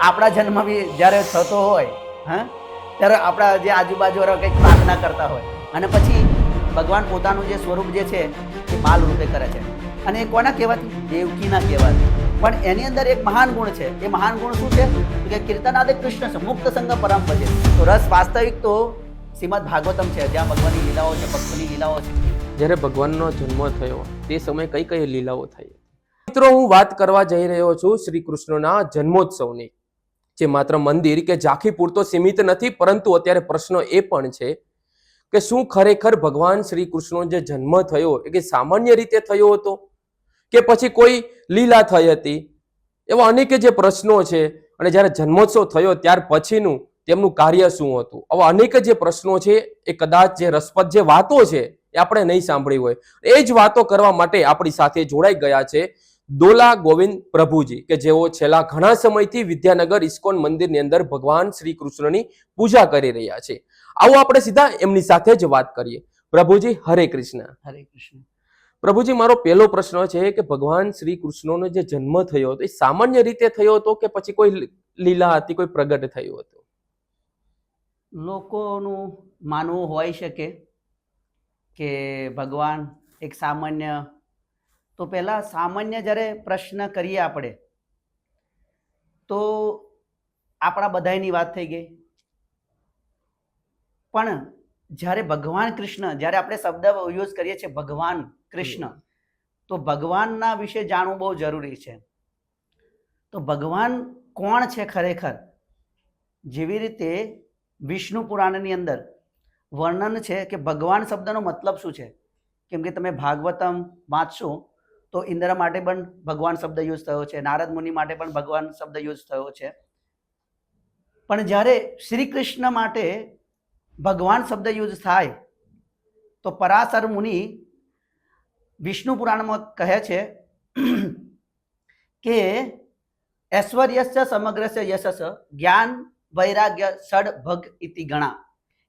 આપણા જન્મ બી જ્યારે થતો હોય હા ત્યારે આપણા જે આજુબાજુવાળા કંઈક પ્રાર્થના કરતા હોય અને પછી ભગવાન પોતાનું જે સ્વરૂપ જે છે એ બાલ રૂપે કરે છે અને એ કોના કહેવાથી દેવકીના કહેવાથી પણ એની અંદર એક મહાન ગુણ છે એ મહાન ગુણ શું છે કે કીર્તનાદે કૃષ્ણ છે મુક્ત સંગ પરમ ભજે તો રસ વાસ્તવિક તો શ્રીમદ ભાગવતમ છે જ્યાં ભગવાનની લીલાઓ છે ભક્તની લીલાઓ છે જ્યારે ભગવાનનો જન્મ થયો તે સમયે કઈ કઈ લીલાઓ થઈ મિત્રો હું વાત કરવા જઈ રહ્યો છું શ્રી કૃષ્ણના જન્મોત્સવની જે માત્ર મંદિર કે ઝાંખી પૂરતો સીમિત નથી પરંતુ અત્યારે પ્રશ્ન એ પણ છે કે શું ખરેખર ભગવાન શ્રી કૃષ્ણનો જે જન્મ થયો એ કે સામાન્ય રીતે થયો હતો કે પછી કોઈ લીલા થઈ હતી એવા અનેક જે પ્રશ્નો છે અને જ્યારે જન્મોત્સવ થયો ત્યાર પછીનું તેમનું કાર્ય શું હતું આવા અનેક જે પ્રશ્નો છે એ કદાચ જે રસપ્રદ જે વાતો છે એ આપણે નહીં સાંભળી હોય એ જ વાતો કરવા માટે આપણી સાથે જોડાઈ ગયા છે દોલા ગોવિંદ પ્રભુજી કે જેઓ છેલ્લા ઘણા સમયથી વિદ્યાનગર ઇસ્કોન મંદિરની અંદર ભગવાન શ્રી કૃષ્ણની પૂજા કરી રહ્યા છે આવો આપણે સીધા એમની સાથે જ વાત કરીએ પ્રભુજી હરે કૃષ્ણ હરે કૃષ્ણ પ્રભુજી મારો પહેલો પ્રશ્ન છે કે ભગવાન શ્રી કૃષ્ણનો જે જન્મ થયો હતો એ સામાન્ય રીતે થયો હતો કે પછી કોઈ લીલા હતી કોઈ પ્રગટ થયું હતું લોકોનું માનવું હોઈ શકે કે ભગવાન એક સામાન્ય તો પહેલા સામાન્ય જ્યારે પ્રશ્ન કરીએ આપણે તો આપણા બધાની વાત થઈ ગઈ પણ જ્યારે ભગવાન કૃષ્ણ જ્યારે આપણે શબ્દ યુઝ કરીએ છીએ ભગવાન કૃષ્ણ તો ભગવાનના વિશે જાણવું બહુ જરૂરી છે તો ભગવાન કોણ છે ખરેખર જેવી રીતે વિષ્ણુ પુરાણની અંદર વર્ણન છે કે ભગવાન શબ્દનો મતલબ શું છે કેમ કે તમે ભાગવતમ વાંચશો તો ઇન્દ્ર માટે પણ ભગવાન શબ્દ યુઝ થયો છે નારદ મુનિ માટે પણ ભગવાન શબ્દ યુઝ થયો છે પણ જ્યારે શ્રી કૃષ્ણ માટે ભગવાન શબ્દ યુઝ થાય તો પરાશર મુનિ વિષ્ણુ પુરાણમાં કહે છે કે ઐશ્વર્યસ્ય સમગ્રસ્ય યશસ જ્ઞાન વૈરાગ્ય સડ ભગ ઇતિ ગણા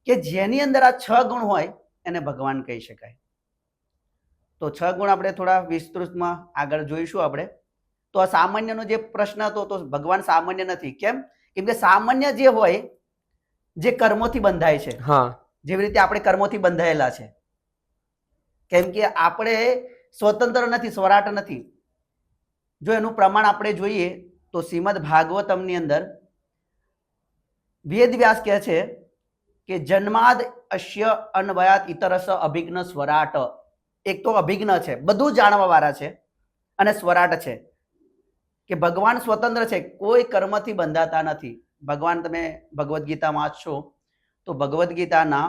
કે જેની અંદર આ 6 ગુણ હોય એને ભગવાન કહી શકાય તો 6 ગુણ આપણે થોડા વિસ્તૃતમાં આગળ જોઈશું આપણે તો આ સામાન્યનો જે પ્રશ્ન હતો તો ભગવાન સામાન્ય નથી કેમ કે સામાન્ય જે હોય જે કર્મોથી બંધાય છે હા જેવી રીતે આપણે કર્મોથી બંધાયેલા છે કેમ કે આપણે સ્વતંત્ર નથી સ્વરાટ નથી જો એનું પ્રમાણ આપણે જોઈએ તો શ્રીમદ ભાગવતમની અંદર વેદ વ્યાસ કહે છે કે જન્માદ અશ્ય અન્વયાત ઇતરસ અભિજ્ઞ સ્વરાટ એક તો અભિજ્ઞ છે બધું જાણવા વાળા છે અને સ્વરાટ છે કે ભગવાન સ્વતંત્ર છે કોઈ કર્મથી બંધાતા નથી ભગવાન તમે ભગવદ્ ગીતા વાંચશો તો ભગવદ્ ગીતાના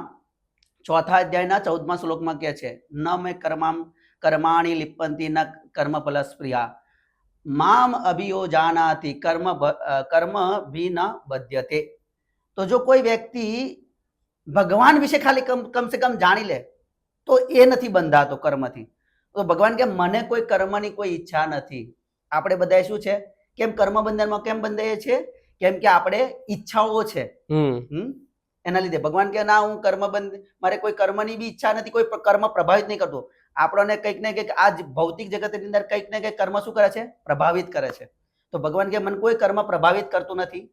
4થા અધ્યાયના 14મા શ્લોકમાં કહે છે ન મેં કર્માણી લિપ્પંતી ન કર્મફલ સ્પ્રિયા મામ અભિયો જાનાતિ કર્મ ભી ન બધ્યતે તો જો કોઈ વ્યક્તિ ભગવાન વિશે ખાલી કમ સે કમ જાણી લે તો એ નથી બંધાતો કર્મથી તો ભગવાન કે મને કોઈ કર્મની કોઈ ઈચ્છા નથી આપણે બધા શું છે કેમ કર્મ બંધનમાં કેમ બંધાઈએ છીએ કેમ કે આપણે ઈચ્છાઓ છે એના લીધે ભગવાન કે ના હું કર્મબંધ મારે કોઈ કર્મની બી ઈચ્છા નથી કોઈ કર્મ પ્રભાવિત નહીં કરતો આપણને કંઈક ને કંઈક આ ભૌતિક જગતની અંદર કંઈક ને કંઈક કર્મ શું કરે છે પ્રભાવિત કરે છે તો ભગવાન કે મને કોઈ કર્મ પ્રભાવિત કરતું નથી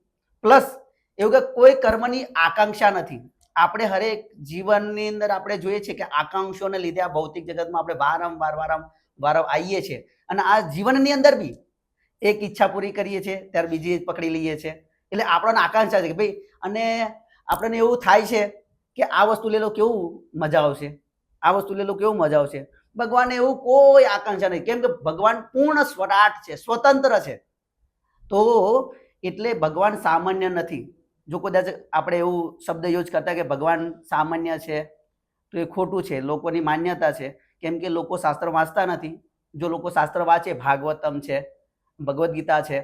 પ્લસ એવું કે કોઈ કર્મની આકાંક્ષા નથી આપણે હરેક જીવનની અંદર આપણે જોઈએ છીએ કે આકાંક્ષાઓને લીધે આ ભૌતિક જગતમાં આપણે વારંવાર આવીએ છીએ અને આ જીવનની અંદર બી એક ઈચ્છા પૂરી કરીએ છીએ ત્યારે બીજી પકડી લઈએ છીએ એટલે આપણને આકાંક્ષા છે કે ભાઈ અને આપણને એવું થાય છે કે આ વસ્તુ લે લો કેવું મજા આવશે આ વસ્તુ લે લો કેવું મજા આવશે ભગવાનને એવું કોઈ આકાંક્ષા નહીં કેમ કે ભગવાન પૂર્ણ સ્વરાટ છે સ્વતંત્ર છે તો એટલે ભગવાન સામાન્ય નથી જો કદાચ આપણે એવું શબ્દ યુઝ કરતા કે ભગવાન સામાન્ય છે તો એ ખોટું છે લોકોની માન્યતા છે કેમ કે લોકો શાસ્ત્ર વાંચતા નથી જો લોકો શાસ્ત્ર વાંચે ભાગવતમ છે ભગવદ્ ગીતા છે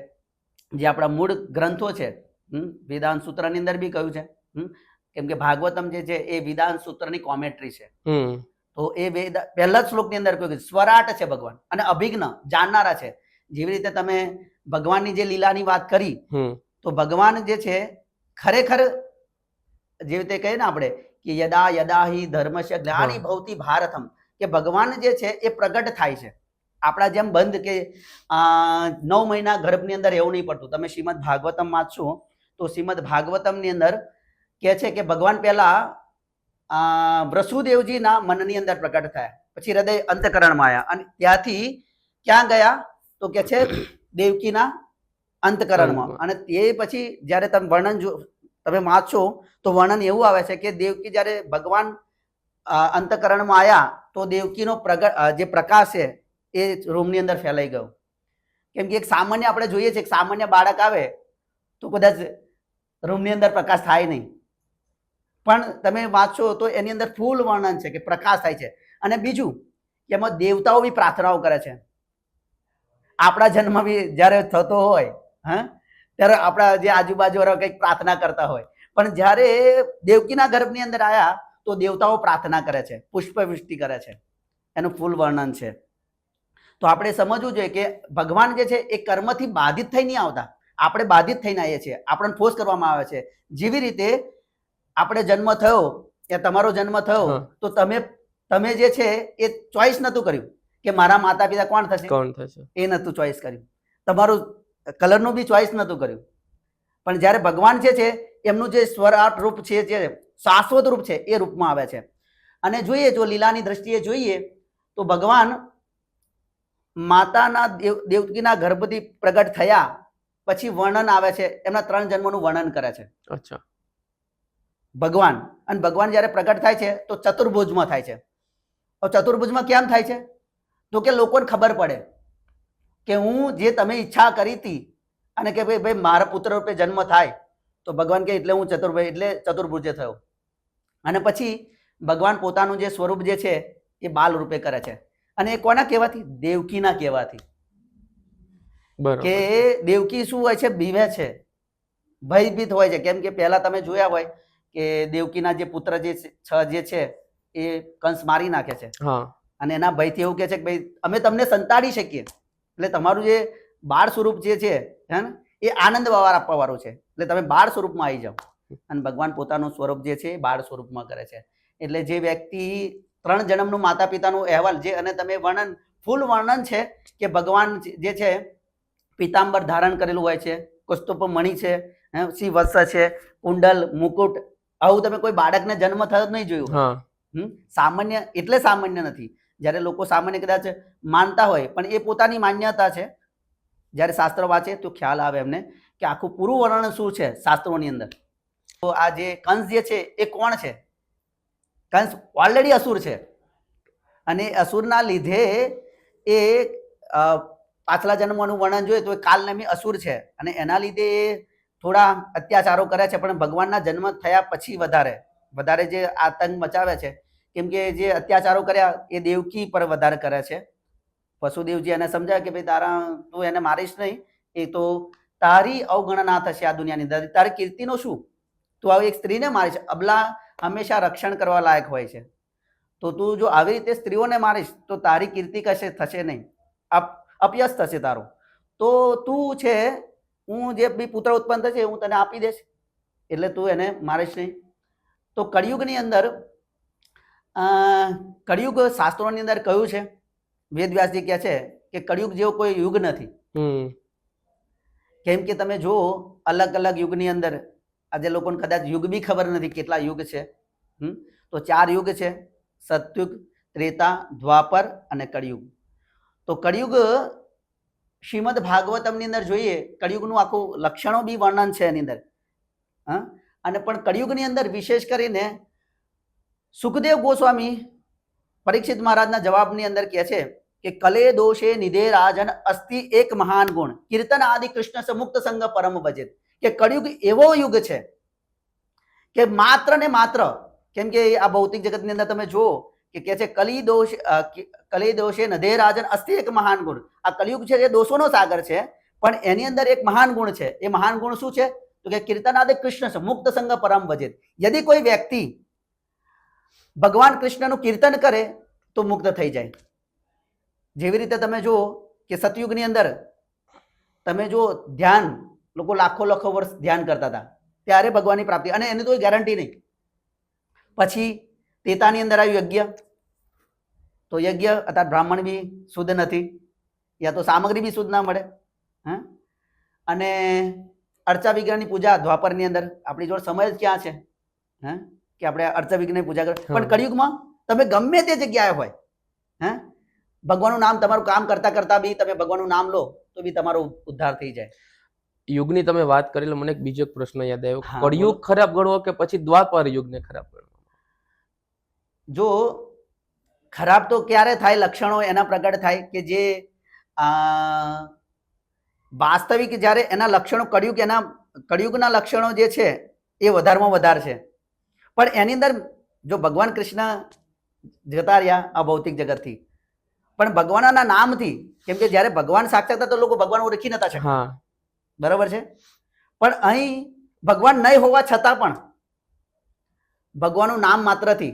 જે આપણા મૂળ ગ્રંથો છે વેદાંત સૂત્રની અંદર બી કહ્યું છે કેમ કે ભાગવતમ જે છે એ વેદાંત સૂત્રની કોમેન્ટ્રી છે તો એ પહેલા જ શ્લોકની અંદર કહ્યું કે સ્વરાટ છે ભગવાન અને અભિજ્ઞ જાણનારા છે જેવી રીતે તમે ભગવાનની જે લીલાની વાત કરી તો ભગવાન જે છે ખરેખર જેવી રીતે કહીએ ને આપણે કે યદા યદા હિ ધર્મસ્ય ગ્લાનિ ભવતિ ભારતમ કે ભગવાન જે છે એ પ્રગટ થાય છે આપણા જેમ બંધ કે 9 મહિના ગર્ભની અંદર એવું નહીં પડતું. તમે શ્રીમદ ભાગવતમ વાંચશો તો શ્રીમદ ભાગવતમની અંદર કહે છે કે ભગવાન પહેલા વસુદેવજીના મનની અંદર પ્રકટ થયા, પછી હૃદય અંતકરણમાં આવ્યા અને ત્યાંથી ક્યાં ગયા તો કે છે દેવકીના અંતકરણમાં. અને તે પછી જ્યારે તમે વર્ણન તમે વાંચશો તો વર્ણન એવું આવે છે કે દેવકી જ્યારે ભગવાન અંતકરણમાં આવ્યા તો દેવકીનો જે પ્રકાશ છે એ રૂમની અંદર ફેલાઈ ગયો. કેમ કે એક સામાન્ય આપણે જોઈએ છીએ, એક સામાન્ય બાળક આવે તો કદાચ રૂમની અંદર પ્રકાશ થાય નહીં, પણ તમે વાંચશો તો એની અંદર ફૂલ વર્ણન છે કે પ્રકાશ થાય છે. અને બીજું કે એમાં દેવતાઓ બી પ્રાર્થનાઓ કરે છે. આપણા જન્મ બી જ્યારે થતો હોય ત્યારે આપણા જે આજુબાજુ વાળા કંઈક પ્રાર્થના કરતા હોય, પણ જ્યારે દેવકીના ગર્ભની અંદર આવ્યા તો દેવતાઓ પ્રાર્થના કરે છે, પુષ્પવૃષ્ટિ કરે છે. એનું ફૂલ વર્ણન છે. તો આપણે સમજવું જોઈએ કે ભગવાન જે છે એ કર્મથી બાધિત થઈ નહીં આવતા, આપણે બાધિત થઈને આવીએ છીએ, આપણને ફોર્સ કરવામાં આવે છે. જેવી રીતે આપણે જન્મ થયો કે તમારો જન્મ થયો તો તમે જે છે એ ચોઈસ નતું કર્યું કે મારા માતા પિતા કોણ થશે, એ નતું ચોઈસ કર્યું. તમારું કલરનું બી ચોઈસ નતું કર્યું. પણ જ્યારે ભગવાન જે છે એમનું જે સ્વરાટ રૂપ છે, જે શાશ્વત રૂપ છે, એ રૂપમાં આવે છે. અને જોઈએ જો લીલાની દ્રષ્ટિએ જોઈએ તો ભગવાન માતાના દેવકીના ગર્ભથી પ્રગટ થયા પછી વર્ણન આવે છે, એમના 3 જન્મનું વર્ણન કરે છે ભગવાન. અને ભગવાન જ્યારે પ્રગટ થાય છે તો ચતુર્ભુજમાં થાય છે. ચતુર્ભુજમાં કેમ થાય છે તો કે લોકોને ખબર પડે કે હું જે તમે ઈચ્છા કરી હતી અને કે ભાઈ મારા પુત્ર રૂપે જન્મ થાય તો ભગવાન કે એટલે હું ચતુર્ભુજે થયો. અને પછી ભગવાન પોતાનું જે સ્વરૂપ જે છે એ બાલ રૂપે કરે છે. અને એ કોના કહેવાથી? દેવકીના કહેવાથી. કે દેવકી શું હોય છે? બીવે છે, ભયભીત હોય છે. કેમ કે પહેલા તમે જોયા હોય કે દેવકીના જે પુત્ર જે છે એ કંસ મારી નાખે છે અને એના ભયથી એવું કહે છે કે ભાઈ અમે તમને સંતાડી શકીએ, એટલે તમારું જે બાળ સ્વરૂપ જે છે એ આનંદ આપવા વાળું છે, એટલે તમે બાળ સ્વરૂપમાં આવી જાઓ. અને ભગવાન પોતાનું સ્વરૂપ જે છે એ બાળ સ્વરૂપમાં કરે છે. એટલે જે વ્યક્તિ 3 જન્મનું માતા પિતાનું અહેવાલ જે અને તમે વર્ણન ફૂલ વર્ણન છે કે ભગવાન જે છે પીતાંબર ધારણ કરેલું હોય છે, કૌસ્તુભ મણિ છે, શ્રી વત્સ છે, કુંડલ, મુકુટ, આવું તમે કોઈ બાળકને જન્મ થયો જ નહીં જોયું. સામાન્ય એટલે સામાન્ય નથી. જ્યારે લોકો સામાન્ય કદાચ માનતા હોય પણ એ પોતાની માન્યતા છે. જ્યારે શાસ્ત્ર વાંચે તો ખ્યાલ આવે એમને કે આખું પૂરું વર્ણન શું છે શાસ્ત્રોની અંદર. તો આ જે કંસ જે છે એ કોણ છે? કંસ ઓલરેડી અસુર છે અને અસુરના લીધે એ પાછલા જન્મનું વર્ણન જોઈએ તો એ કાલનેમી અસુર છે અને એના લીધે એ થોડા અત્યાચારો કરે છે. પણ ભગવાનના જન્મ થયા પછી વધારે જે આતંક મચાવે છે, કેમ કે જે અત્યાચારો કર્યા એ દેવકી પર વધારે કરે છે. વસુદેવજી એને સમજાય કે ભાઈ તું એને મારીશ નહીં, એ તો તારી અવગણના થશે આ દુનિયાની અંદર, તારી કીર્તિનો શું? તું આવી એક સ્ત્રીને મારીશ. અબલા હંમેશા રક્ષણ કરવા લાયક હોય છે, તો તું જો આવી રીતે સ્ત્રીઓને મારીશ તો તારી કીર્તિ કશે થશે નહીં, અપયશ થશે તારો. તો તું છે હું જે બી પુત્ર ઉત્પન્ન થશે હું તને આપી દઈશ, એટલે તું એને મારીશ નહીં. તો કળિયુગની અંદર કળિયુગ શાસ્ત્રોની અંદર કહ્યું છે, વેદવ્યાસજી કહે છે કે કળિયુગ જેવો કોઈ યુગ નથી. કેમ કે તમે જુઓ અલગ અલગ યુગની અંદર આજે લોકોને કદાચ યુગ બી ખબર નથી કેટલા યુગ છે. તો 4 યુગ છે, સતયુગ, ત્રેતા, દ્વાપર અને કળિયુગ. તો કળિયુગ શ્રીમદ ભાગવતમની અંદર જોઈએ કળિયુગનું આખું લક્ષણો બી વર્ણન છે એની અંદર. અને પણ કળિયુગની અંદર વિશેષ કરીને સુખદેવ ગોસ્વામી પરીક્ષિત મહારાજના જવાબની અંદર કહે છે કે કલે દોષે નિધે રાજન અસ્તિ એક મહાન ગુણ કીર્તન આદિ કૃષ્ણ સમુક્ત સંગ પરમ ભજેત. કે કળિયુગ એવો યુગ છે કે માત્ર ને માત્ર, કેમ કે આ ભૌતિક જગતની અંદર તમે જુઓ કે કહે છે કલી દોષે નધે રાજન અસ્તિ એક મહાન ગુણ. આ કળિયુગ છે એ દોષોનો સાગર છે, પણ એની અંદર એક મહાન ગુણ છે. એ મહાન ગુણ શું છે તો કે કીર્તન આદિ કૃષ્ણ મુક્ત સંગ પરમ ભજેત. યદિ કોઈ વ્યક્તિ ભગવાન કૃષ્ણનું કીર્તન કરે તો મુક્ત થઈ જાય. જેવી રીતે તમે જુઓ કે સતયુગની અંદર તમે જુઓ ધ્યાન, લોકો લાખો વર્ષ ધ્યાન કરતા હતા ત્યારે ભગવાનની પ્રાપ્તિ, અને એની તો ગેરંટી નહીં. પછી ત્રેતાની અંદર આવ્યું યજ્ઞ, તો યજ્ઞ અત્યારે બ્રાહ્મણ બી શુદ્ધ નથી, યા તો સામગ્રી બી શુદ્ધ ના મળે. હા, અને અર્ચા વિગ્રહની પૂજા દ્વાપરની અંદર આપણી જોડે સમય જ ક્યાં છે? હા, કે આપણે અર્ચા વિગ્રહની પૂજા કરીએ. પણ કળિયુગમાં તમે ગમે તે જગ્યાએ હોય, હા, ભગવાનનું નામ, તમારું કામ કરતા કરતા બી તમે ભગવાનનું નામ લો તો બી તમારો ઉદ્ધાર થઈ જાય. યુગની તમે વાત કરી, મને એક બીજો પ્રશ્ન યાદ આવ્યો. હા, કળિયુગ બોલો. ખરાબ ગણવો કે પછી દ્વાપર યુગને ખરાબ ગણવો? જો ખરાબ તો ક્યારે થાય, લક્ષણો એના પ્રગટ થાય કે જે વાસ્તવિક જ્યારે એના લક્ષણો કળિયુગના લક્ષણો જે છે એ વધારેમાં વધારે છે. પણ એની અંદર જો ભગવાન કૃષ્ણ જતા રહ્યા આ ભૌતિક જગતથી, પણ ભગવાનના નામથી, કેમ કે જ્યારે ભગવાન સાક્ષાત હતા તો લોકો ભગવાન ઓળખી નતા શકતા, બરાબર છે. પણ અહીં ભગવાન નહીં હોવા છતાં પણ ભગવાનનું નામ માત્રથી,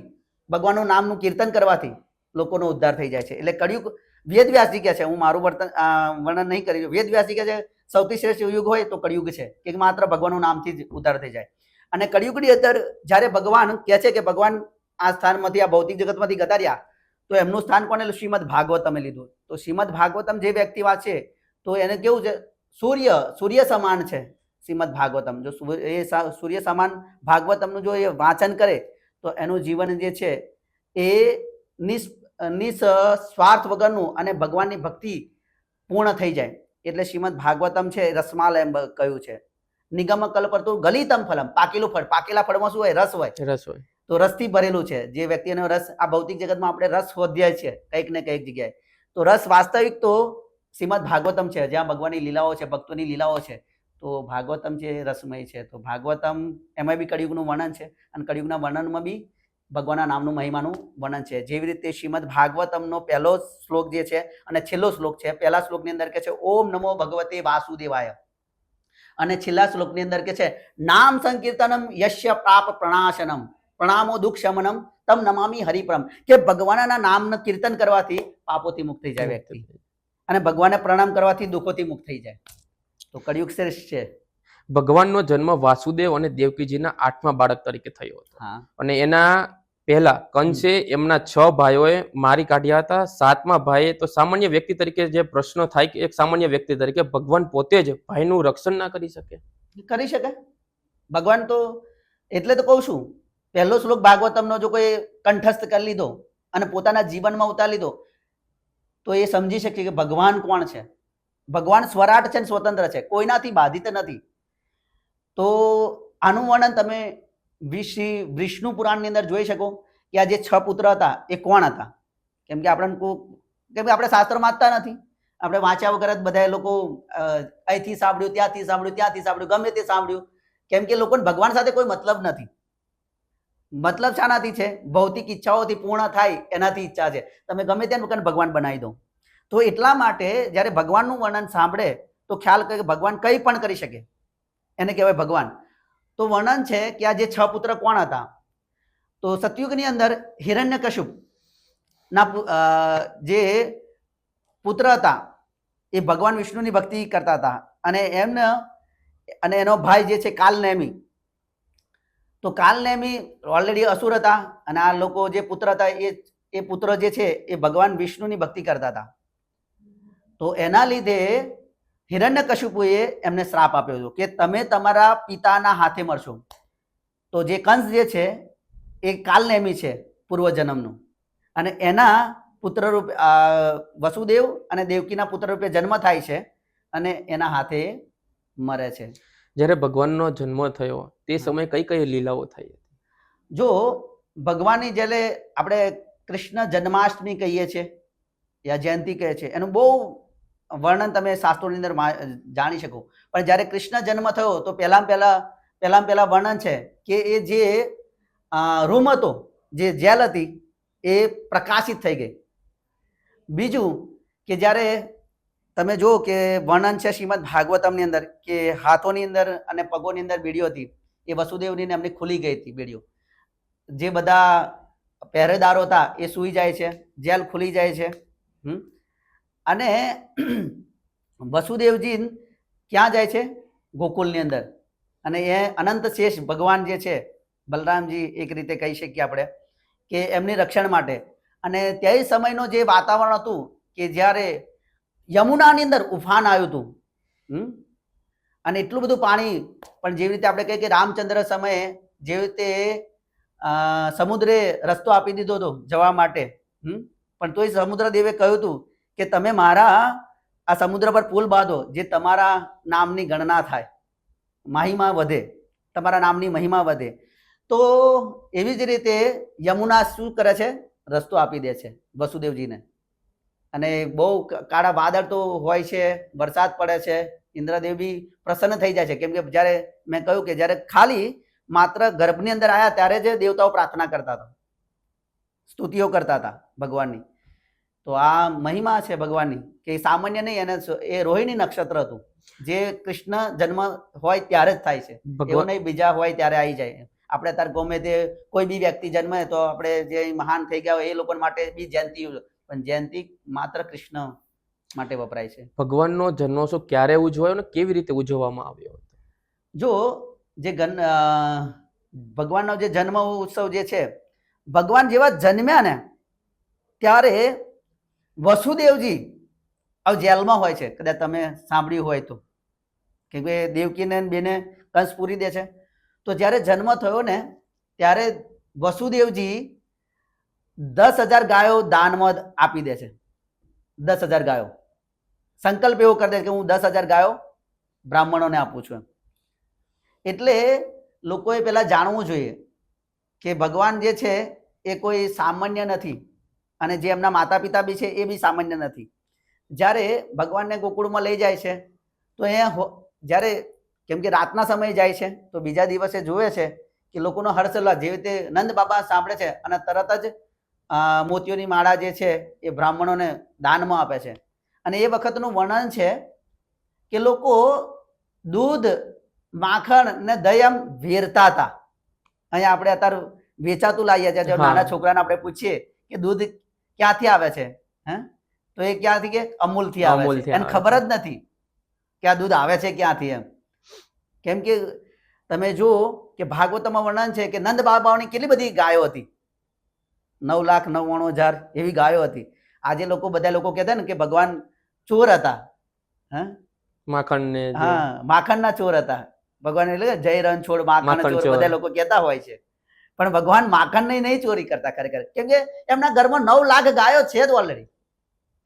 ભગવાનનું નામનું કીર્તન કરવાથી લોકોનો ઉદ્ધાર થઈ જાય છે. એટલે કળિયુગ, વેદવ્યાસજી કહે છે, હું મારું વર્ણન નહીં કરી, વેદવ્યાસજી કહે છે સૌથી શ્રેષ્ઠ યુગ હોય તો કળિયુગ છે, કે માત્ર ભગવાનનું નામથી જ ઉદ્ધાર થઈ જાય. અને કળિયુગની અંદર જ્યારે ભગવાન કહે છે કે ભગવાન આ સ્થાનમાંથી, આ ભૌતિક જગતમાંથી જતા રહ્યા, તો એમનું સ્થાન કોને? શ્રીમદ ભાગવતમે લીધું. તો શ્રીમદ ભાગવતમ જે વ્યક્તિ વાંચે તો એને કેવું છે? સૂર્ય સમાન છે શ્રીમદ ભાગવતમ. જો સૂર્ય સમાન ભાગવતમનું જો એ વાંચન કરે તો એનું જીવન જે છે એ નિસ્વાર્થ વગરનું અને ભગવાનની ભક્તિ પૂર્ણ થઈ જાય. એટલે શ્રીમદ ભાગવતમ છે રસમાલ એમ કહ્યું છે. નિગમ કલ્પતરુ ગલિતમ ફલમ, પાકેલું ફળ. પાકેલા ફળમાં શું હોય? રસ હોય. રસ હોય. તો રસથી ભરેલું છે. જે વ્યક્તિનો રસ, આ ભૌતિક જગતમાં આપણે રસ શોધ્યા છે કંઈક ને કંઈક જગ્યાએ, તો રસ વાસ્તવિક તો શ્રીમદ ભાગવતમ છે, જ્યાં ભગવાનની લીલાઓ છે, ભક્તોની લીલાઓ છે. તો ભાગવતમ છે રસમય છે. તો ભાગવતમ એમાં બી કળિયુગનું વર્ણન છે, અને કળિયુગના વર્ણનમાં બી ભગવાનના નામનું મહિમાનું વર્ણન છે. જેવી રીતે શ્રીમદ ભાગવતમનો પહેલો શ્લોક જે છે અને છેલ્લો શ્લોક છે, પહેલા શ્લોકની અંદર કે છે ઓમ નમો ભગવતે વાસુદેવાય, અને છેલ્લા શ્લોકની અંદર કે છે નામ સંકીર્તનમ યશ્ય પાપ પ્રણાશનમ પ્રણામો દુઃખ શમનમ તમ નમામી હરિપરમ, કે ભગવાનના નામનું કીર્તન કરવાથી પાપોથી મુક્ત થઈ જાય વ્યક્તિ, અને ભગવાનને પ્રણામ કરવાથી દુઃખોથી મુક્ત થઈ જાય. તો કળિયુગ શ્રેષ્ઠ છે. ભગવાનનો જન્મ વાસુદેવ અને દેવકીજીના 8મા બાળક તરીકે થયો હતો. હા, અને એના પહેલા કંસે એમના 6 ભાઈઓએ મારી કાઢ્યા હતા. 7મા ભાઈએ, તો સામાન્ય વ્યક્તિ તરીકે જે પ્રશ્ન થાય કે એક સામાન્ય વ્યક્તિ તરીકે ભગવાન પોતે જ ભાઈનું રક્ષણ ના કરી શકે? કરી શકે ભગવાન. તો એટલે તો કહું છું, પહેલો શ્લોક ભાગવતમનો જો કોઈ કંઠસ્થ કરી લીધો અને પોતાના જીવનમાં ઉતારી લીધો તો એ સમજી શકે કે ભગવાન કોણ છે. ભગવાન સ્વરાટ છે, સ્વતંત્ર છે, કોઈનાથી બાધિત નથી. તો આનું વર્ણન તમે વિષ્ણુ પુરાણની અંદર જોઈ શકો કે આ જે 6 પુત્ર હતા એ કોણ હતા. કેમ કે આપણે શાસ્ત્ર વાંચતા નથી, આપણે વાંચ્યા વગર જ બધા લોકો અહીંથી સાંભળ્યું, ત્યાંથી સાંભળ્યું, ત્યાંથી સાંભળ્યું, ગમે તે સાંભળ્યું. કેમ કે લોકોને ભગવાન સાથે કોઈ મતલબ નથી. મતલબ શાનાથી છે? ભૌતિક ઈચ્છાઓથી પૂર્ણ થાય એનાથી ઈચ્છા છે. તમે ગમે ત્યાં ભગવાન બનાવી દો. તો એટલા માટે જ્યારે ભગવાનનું વર્ણન સાંભળે તો ખ્યાલ કરે કે ભગવાન કંઈ પણ કરી શકે, એને કહેવાય ભગવાન. તો વર્ણન છે કે આ જે 6 પુત્ર કોણ હતા? તો સતયુગની અંદર હિરણ્યકશ્યપ ના જે પુત્ર હતા એ ભગવાન વિષ્ણુની ભક્તિ કરતા હતા, અને એનો ભાઈ જે છે કાલનેમી. તો કાલનેમી ઓલરેડી અસુર હતા, અને આ લોકો જે પુત્ર હતા એ પુત્ર જે છે એ ભગવાન વિષ્ણુની ભક્તિ કરતા હતા. તો એના લીધે હિરણ્યકશ્યપુએ એમને શ્રાપ આપ્યો હતો કે તમે તમારા પિતાના હાથે મરશો. તો જે કંસ જે છે એ કાલનેમી છે પૂર્વજન્મનું, અને એના પુત્ર રૂપે વસુદેવ અને દેવકીના પુત્ર રૂપે જન્મ થાય છે, અને એના હાથે મરે છે. જ્યારે ભગવાનનો જન્મ થયો તે સમયે કઈ કઈ લીલાઓ થઈ? જો ભગવાનની જ્યારે આપણે કૃષ્ણ જન્માષ્ટમી કહીએ છીએ યા જયંતિ કહે છે, એનું બહુ વર્ણન તમે શાસ્ત્રોની અંદર જાણી શકો. પણ જ્યારે કૃષ્ણ જન્મ થયો તો પહેલા વર્ણન છે કે એ જે રૂમ હતો, જે જેલ હતી, એ પ્રકાશિત થઈ ગઈ. બીજું કે જ્યારે તમે જો કે વર્ણન છે શ્રીમદ ભાગવતમની અંદર કે હાથોની અંદર અને પગોની અંદર બીડીઓ હતી, એ વસુદેવની એમની ખુલી ગઈ હતી બીડીઓ. જે બધા પહેરેદારો હતા એ સૂઈ જાય છે, જેલ ખુલી જાય છે. અને વસુદેવજી ક્યાં જાય છે? ગોકુલની અંદર. અને એ અનંત શેષ ભગવાન જે છે બલરામજી, એક રીતે કહી શકીએ આપણે કે એમની રક્ષણ માટે. અને તે સમયનો જે વાતાવરણ હતું કે જ્યારે યમુનાની અંદર ઉફાન આવ્યું હતું, અને એટલું બધું પાણી, પણ જેવી રીતે આપણે કહીએ કે રામચંદ્ર સમયે જેવી રીતે સમુદ્રે રસ્તો આપી દીધો હતો જવા માટે, પણ તોય સમુદ્ર દેવે કહ્યું હતું કે તમે મારા આ સમુદ્ર પર પુલ બાંધો, જે તમારા નામની ગણના થાય, મહિમા વધે, તમારા નામની મહિમા વધે. તો એવી જ રીતે યમુના શું કરે છે? રસ્તો આપી દે છે વસુદેવજીને. અને બહુ કાળા વાદળ તો હોય છે, વરસાદ પડે છે, ઇન્દ્રદેવ બી પ્રસન્ન થઈ જાય છે, કેમ કે જ્યારે મેં કહ્યું કે જ્યારે ખાલી માત્ર ગર્ભની અંદર આવ્યા ત્યારે જ દેવતાઓ પ્રાર્થના કરતા હતા, સ્તુતિઓ કરતા હતા ભગવાનની. તો આ મહિમા છે ભગવાનની, કે સામાન્ય નહીં, અને એ રોહિણી નક્ષત્ર હતું, જે કૃષ્ણ જન્મ હોય ત્યારે જ થાય છે, એવું નહીં બીજા હોય ત્યારે આવી જાય. આપણે અત્યારે ગમે તે કોઈ બી વ્યક્તિ જન્મે તો આપણે જે મહાન થઈ ગયા હોય એ લોકો માટે બી જયંતિ, પણ જયંતિ માત્ર કૃષ્ણ માટે વપરાય છે. ભગવાનનો જન્મોત્સવ ક્યારે ઉજવાયો ને કેવી રીતે ઉજવવામાં આવ્યો? જો જે ભગવાનનો જે જન્મ ઉત્સવ જે છે, ભગવાન જેવા જન્મ્યા ને ત્યારે વસુદેવજી હવે જેલમાં હોય છે, કદાચ તમે સાંભળ્યું હોય તો, કે દેવકીને બેને કંસ પૂરી દે છે. તો જ્યારે જન્મ થયો ને ત્યારે વસુદેવજી 10,000 ગાયો દાનમાં આપી દે છે. 10,000 ગાયો, સંકલ્પ એવો કરી દે કે હું 10,000 ગાયો બ્રાહ્મણોને આપું છું. એટલે લોકોએ પહેલા જાણવું જોઈએ કે ભગવાન જે છે એ કોઈ સામાન્ય નથી, અને જે એમના માતા પિતા બી છે એ બી સામાન્ય નથી. જ્યારે ભગવાનને ગોકુળમાં લઈ જાય છે તો અહીંયા જ્યારે, કેમ કે રાતના સમયે જાય છે, તો બીજા દિવસે જોવે છે કે લોકોનો હર્ષોલ્લાસ, જેવી રીતે નંદ બાબા સાંભળે છે અને તરત જ મોતીઓની માળા જે છે એ બ્રાહ્મણોને દાનમાં આપે છે. અને એ વખતનું વર્ણન છે કે લોકો દૂધ, માખણ ને દહીં આમ વેરતા હતા. અહીંયા આપણે અત્યારે વેચાતું લાવીએ છીએ, નાના છોકરાને આપણે પૂછીએ કે દૂધ ક્યાંથી આવે છે, તો એ ક્યાંથી કે અમૂલથી આવે છે, એને ખબર જ નથી કે આ દૂધ આવે છે ક્યાંથી. કેમ કે તમે જુઓ કે ભાગવતમાં વર્ણન છે કે નંદ બાબાઓની કેટલી બધી ગાયો હતી, 9,99,000 એવી ગાયો હતી. આજે બધા લોકો કહેતા ને કે ભગવાન ચોર હતા, માખણના ચોર હતા ભગવાન, એટલે જય રણ છોડ માખણ ચોર બધા લોકો કહેતા હોય છે. પણ ભગવાન માખણની નહીં ચોરી કરતા ખરેખર, કેમ કે એમના ઘરમાં 9 લાખ ગાયો છે જ ઓલરેડી,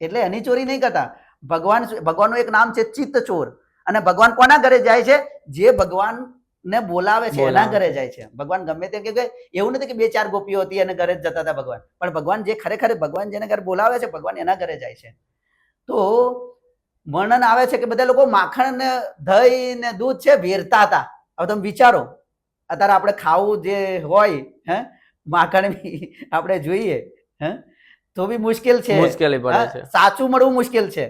એટલે એની ચોરી નહીં કરતા. ભગવાનનું એક નામ છે ચિત્ત ચોર. અને ભગવાન કોના ઘરે જાય છે? જે ભગવાનને બોલાવે છે એના ઘરે જાય છે. ભગવાન ગમે તે કે એવું નથી કે 2-4 ગોપીઓ હતી અને ઘરે જ જતા હતા ભગવાન, પણ ભગવાન જે ખરેખર ભગવાન જેને ઘરે બોલાવે છે ભગવાન એના ઘરે જાય છે. તો વર્ણન આવે છે કે બધા લોકો માખણ ને દહીં ને દૂધ છે વેરતા હતા. હવે તમે વિચારો, અત્યારે આપણે ખાવું જે હોય, માખણ આપણે જોઈએ તો બી મુશ્કેલ છે, સાચું મળવું મુશ્કેલ છે.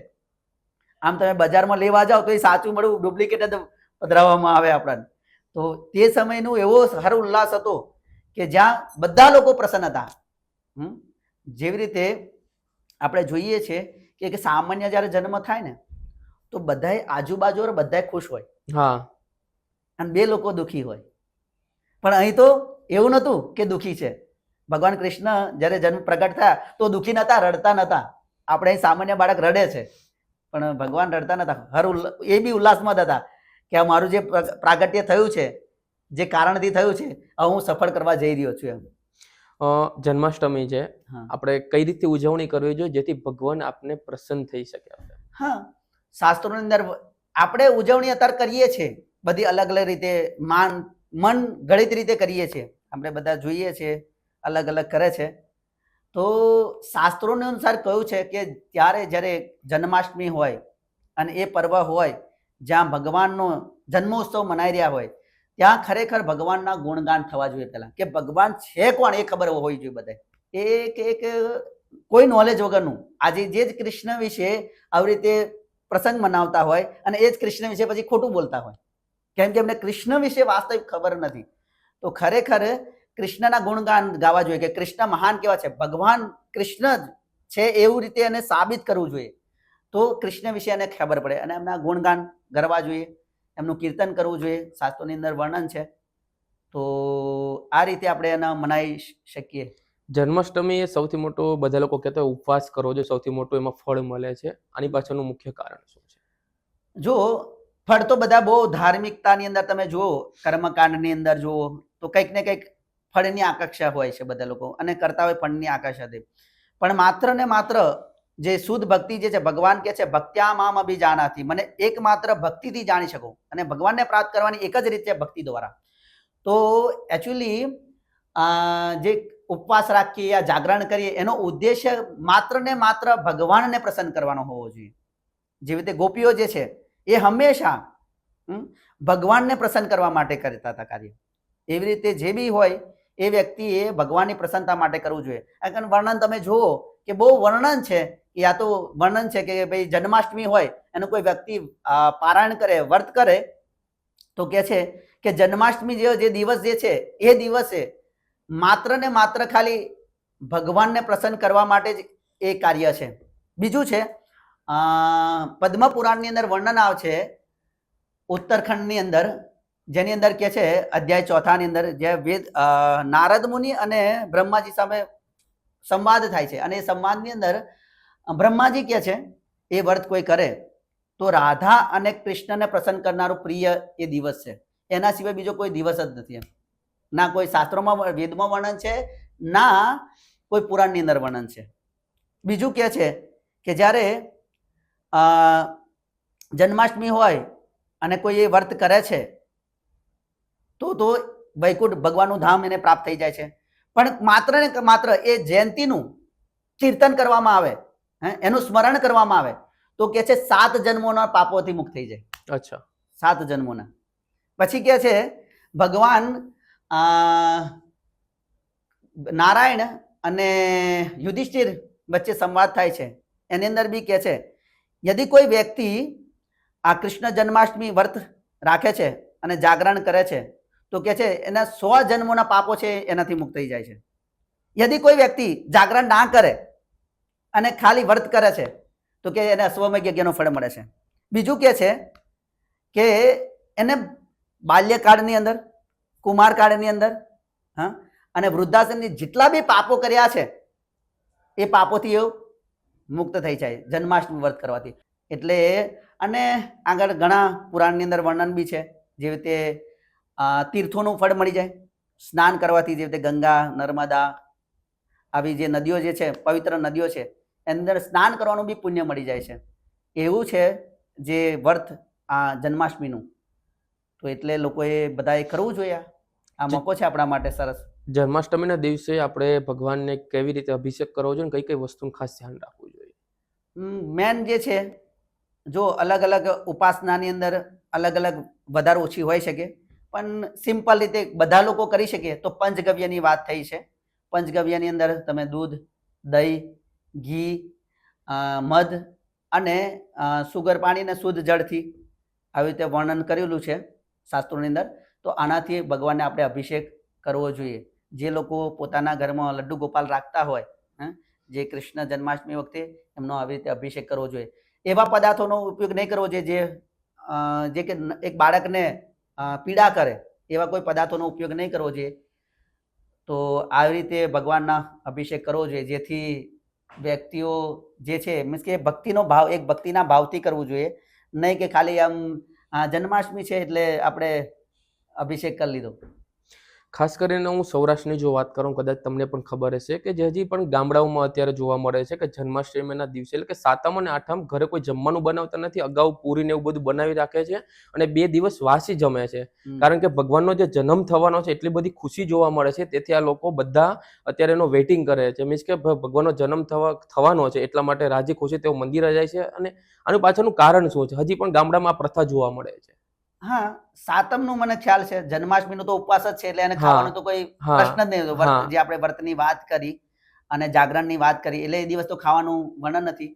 આમ તમે બજારમાં લેવા જાઓ તો એ સાચું મળવું ડુપ્લિકેટ જ પધરાવવામાં આવે આપણને. તો તે સમયનો એવો હર ઉલ્લાસ હતો કે જ્યાં બધા લોકો પ્રસન્ન હતા. જેવી રીતે આપણે જોઈએ છીએ કે સામાન્ય જ્યારે જન્મ થાય ને તો બધાય આજુબાજુ બધાય ખુશ હોય, અને 2 લોકો દુઃખી હોય. પણ અહીં તો એવું નહોતું કે દુઃખી છે. ભગવાન કૃષ્ણ જ્યારે જન્મ પ્રગટ થયા તો દુઃખી નતા, રડતા નતા. આપણે અહીં સામાન્ય બાળક રડે છે, પણ ભગવાન રડતા નતા, એ બી ઉલ્લાસમાં જ હતા કે અમારું જે પ્રાગટ્ય થયું છે, જે કારણથી થયું છે, હું સફળ કરવા જઈ રહ્યો છું. એમ જન્માષ્ટમી છે, આપણે કઈ રીતે ઉજવણી કરવી જોઈએ જેથી ભગવાન આપને પ્રસન્ન થઈ શકે? શાસ્ત્રોની અંદર આપણે ઉજવણી અત્યારે કરીએ છીએ બધી અલગ અલગ રીતે, મન ગણિત રીતે કરીએ છીએ. આપણે બધા જોઈએ છીએ અલગ અલગ કરે છે. તો શાસ્ત્રોને અનુસાર કહ્યું છે કે જ્યારે જન્માષ્ટમી હોય અને એ પર્વ હોય જ્યાં ભગવાનનો જન્મોત્સવ મનાઈ રહ્યા હોય, ત્યાં ખરેખર ભગવાનના ગુણગાન થવા જોઈએ. પહેલા કે ભગવાન છે કોણ એ ખબર હોવી જોઈએ બધે. એક કોઈ નોલેજ વગરનું આજે જે જ કૃષ્ણ વિશે આવી રીતે પ્રસંગ મનાવતા હોય અને એ જ કૃષ્ણ વિશે પછી ખોટું બોલતા હોય, કેમ કે એમને કૃષ્ણ વિશે વાસ્તવિક ખબર નથી. તો ખરેખર કૃષ્ણના ગુણગાન ગાવા જોઈએ કે કૃષ્ણ મહાન કેવા છે, ભગવાન કૃષ્ણ જ છે એવું રીતે એને સાબિત કરવું જોઈએ. તો કૃષ્ણ વિશે એને ખબર પડે અને એમના ગુણગાન કરવા જોઈએ, એમનું કીર્તન કરવું જોઈએ. શાસ્ત્રોની અંદર વર્ણન છે. તો આ રીતે આપણે એને મનાવી શકીએ. જન્માષ્ટમી એ સૌથી મોટો બધા લોકો કહેતા હોય ઉપવાસ કરવો જોઈએ, સૌથી મોટું એમાં ફળ મળે છે. આની પાછળનું મુખ્ય કારણ શું છે? જો ફળ તો બધા બહુ ધાર્મિકતાની અંદર તમે જુઓ, કર્મકાંડની અંદર જુઓ તો કંઈક ને કંઈક ફળની આકાંક્ષા હોય છે બધા લોકો, અને કરતા હોય ફળની આકાંક્ષાથી. પણ માત્ર ને માત્ર જે શુદ્ધ ભક્તિ જે છે, ભગવાન કે છે ભક્ત્યા મામ અભિજાનાથી, મને એકમાત્ર ભક્તિથી જાણી શકો, અને ભગવાનને પ્રાપ્ત કરવાની એક જ રીત છે ભક્તિ દ્વારા. તો એકચ્યુઅલી જે ઉપવાસ રાખીએ યા જાગરણ કરીએ એનો ઉદ્દેશ્ય માત્ર ને માત્ર ભગવાનને પ્રસન્ન કરવાનો હોવો જોઈએ. જેવી રીતે ગોપીઓ જે છે એ હંમેશા ભગવાનને પ્રસન્ન કરવા માટે કરતા હતા કાર્ય. એવી રીતે જે બી હોય એ વ્યક્તિએ ભગવાનની પ્રસન્નતા માટે કરવું જોઈએ. કારણ વર્ણન તમે જુઓ કે બહુ વર્ણન છે, યા તો વર્ણન છે કે ભાઈ જન્માષ્ટમી હોય એનું કોઈ વ્યક્તિ પારાયણ કરે, વર્ત કરે, તો કે છે કે જન્માષ્ટમી જે દિવસ જે છે એ દિવસે માત્ર ને માત્ર ખાલી ભગવાનને પ્રસન્ન કરવા માટે જ એ કાર્ય છે. બીજું છે પદ્મ પુરાણની અંદર વર્ણન આવે છે ઉત્તરખંડની અંદર, જેની અંદર કે છે અધ્યાય 4 ની અંદર, જે વેદ નારદ મુનિ અને બ્રહ્માજી સામે સંવાદ થાય છે, અને એ સંવાદની અંદર બ્રહ્માજી કે છે એ વ્રત કોઈ કરે તો રાધા અને કૃષ્ણને પ્રસન્ન કરનારું પ્રિય એ દિવસ છે. એના સિવાય બીજો કોઈ દિવસ જ નથી. ના કોઈ શાસ્ત્રોમાં વેદમાં વર્ણન છે, ના કોઈ પુરાણની અંદર વર્ણન છે. બીજું કે છે કે જ્યારે જન્માષ્ટમી હોય અને કોઈ એ વ્રત કરે છે તો વૈકુંઠ ભગવાનનું ધામ એને પ્રાપ્ત થઈ જાય છે. પણ માત્ર ને માત્ર એ જયંતીનું કીર્તન કરવામાં આવે, એનું સ્મરણ કરવામાં આવે તો કે છે 7 જન્મોના પાપોથી મુક્ત થઈ જાય. અચ્છા, 7 જન્મોના. પછી કે છે ભગવાન નારાયણ અને યુધિષ્ઠિર વચ્ચે સંવાદ થાય છે, એની અંદર બી કે છે યદિ કોઈ વ્યક્તિ આ કૃષ્ણ જન્માષ્ટમી વ્રત રાખે છે અને જાગરણ કરે છે તો કે છે એના 100 જન્મોના પાપો છે એનાથી મુક્ત થઈ જાય છે. યદિ કોઈ વ્યક્તિ જાગરણ ના કરે અને ખાલી વ્રત કરે છે તો કે એને અશ્વમેઘ યજ્ઞનું ફળ મળે છે. બીજું કે છે કે એને બાલ્યકાળની અંદર, કુમારકાળની અંદર અને વૃદ્ધાશ્રમની જેટલા બી પાપો કર્યા છે એ પાપોથી એ મુક્ત થઈ જાય જન્માષ્ટમી વ્રત કરવાથી. એટલે અને આગળ ઘણા પુરાણની અંદર વર્ણન બી છે, જેવી રીતે તીર્થોનું ફળ મળી જાય સ્નાન કરવાથી, જેવી રીતે ગંગા, નર્મદા આવી જે નદીઓ જે છે, પવિત્ર નદીઓ છે, એની અંદર સ્નાન કરવાનું બી પુણ્ય મળી જાય છે. એવું છે જે વ્રત આ જન્માષ્ટમીનું. તો એટલે લોકોએ બધાએ કરવું જોઈએ. આ મોકો છે આપણા માટે સરસ. જન્માષ્ટમીના દિવસે આપણે ભગવાનને કેવી રીતે અભિષેક કરવો જોઈએ, કઈ કઈ વસ્તુનું ખાસ ધ્યાન રાખવું જોઈએ? મેન જે છે, જો અલગ અલગ ઉપાસનાની અંદર અલગ અલગ વધારે ઓછી હોઈ શકે, પણ સિમ્પલ રીતે બધા લોકો કરી શકે તો પંચગવ્યની વાત થઈ છે. પંચગવ્યની અંદર તમે દૂધ, દહીં, ઘી, મધ અને સુગર પાણીને શુદ્ધ જળથી આવી રીતે વર્ણન કરેલું છે શાસ્ત્રોની અંદર. તો આનાથી ભગવાનને આપણે અભિષેક કરવો જોઈએ. જે લોકો પોતાના ઘરમાં લડ્ડુ ગોપાલ રાખતા હોય, જે કૃષ્ણ જન્માષ્ટમી વખતે એમનો આવી રીતે અભિષેક કરવો જોઈએ. એવા પદાર્થોનો ઉપયોગ નહીં કરવો જોઈએ જે કે એક બાળકને પીડા કરે, એવા કોઈ પદાર્થોનો ઉપયોગ નહીં કરવો જોઈએ. તો આવી રીતે ભગવાનના અભિષેક કરવો જોઈએ, જેથી વ્યક્તિઓ જે છે મીન્સ કે ભક્તિનો ભાવ, એક ભક્તિના ભાવથી કરવું જોઈએ, નહીં કે ખાલી આમ જન્માષ્ટમી છે એટલે આપણે અભિષેક કરી લીધો. ખાસ કરીને હું સૌરાષ્ટ્રની જો વાત કરું, કદાચ તમને પણ ખબર હશે કે જે હજી પણ ગામડાઓમાં અત્યારે જોવા મળે છે કે જન્માષ્ટમીના દિવસે એટલે કે 7મ અને 8મ ઘરે કોઈ જમવાનું બનાવતા નથી, અગાઉ પૂરીને એવું બધું બનાવી રાખે છે અને 2 દિવસ વાસી જમે છે. કારણ કે ભગવાનનો જે જન્મ થવાનો છે એટલી બધી ખુશી જોવા મળે છે, તેથી આ લોકો બધા અત્યારે એનો વેઇટિંગ કરે છે. મીન્સ કે ભગવાનનો જન્મ થવાનો છે એટલા માટે રાજી ખુશી તેઓ મંદિરે જાય છે. અને આનું પાછળનું કારણ શું છે? હજી પણ ગામડામાં આ પ્રથા જોવા મળે છે. હા, 7મનું મને ખ્યાલ છે, જન્માષ્ટમીનો તો ઉપવાસ જ છે એટલે એને ખાવાનો તો કોઈ પ્રશ્ન જ નહીં. જે આપણે વ્રતની વાત કરી અને જાગરણની વાત કરી એટલે એ દિવસ તો ખાવાનું વર્ણન નથી.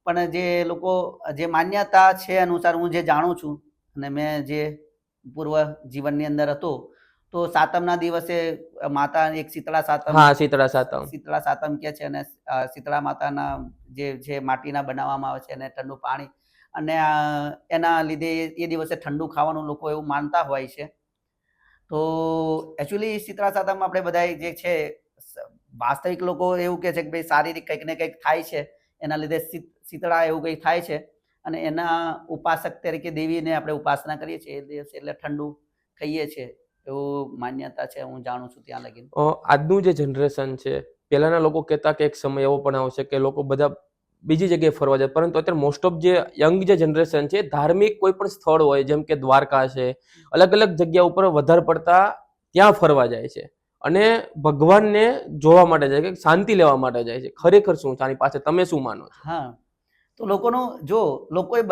પણ જે લોકો જે માન્યતા છે અનુસાર હું જે જાણું છું અને મેં જે પૂર્વ જીવનની અંદર હતો, તો 7મના દિવસે માતા એક શીતળા સાતમ, શીતળા સાતમ, શીતળા સાતમ કે છે, અને શીતળા માતાના જે માટીના બનાવવામાં આવે છે અને ઠંડુ પાણી, અને એના લીધે એ દિવસે ઠંડુ ખાવાનું લોકો એવું માનતા હોય છે. તો એકચ્યુઅલી શીતળા સાતમ આપણે બધા જે છે વાસ્તવિક લોકો એવું કહે છે કે ભાઈ શારીરિક કંઈક ને કંઈક થાય છે, એના લીધે શીતળા એવું કંઈક થાય છે, અને એના ઉપાસક તરીકે દેવીને આપણે ઉપાસના કરીએ છીએ એ દિવસે, એટલે ઠંડુ ખાઈએ છીએ એવું માન્યતા છે, હું જાણું છું ત્યાં લગી. આજનું જે જનરેશન છે, પહેલાના લોકો કહેતા કે એક સમય એવો પણ આવશે કે લોકો બધા બીજી જગ્યાએ ફરવા જાય, પરંતુ અત્યારે મોસ્ટ ઓફ જે યંગ જે જનરેશન છે, ધાર્મિક કોઈ પણ સ્થળ હોય જેમ કે દ્વારકા છે, અલગ અલગ જગ્યા ઉપર વધારે પડતા ત્યાં ફરવા જાય છે અને ભગવાનને જોવા માટે જાય છે, શાંતિ લેવા માટે જાય છે. ખરેખર શું છે આની પાછળ, તમે શું માનો છો? હા, તો લોકોનો જો લોકોએ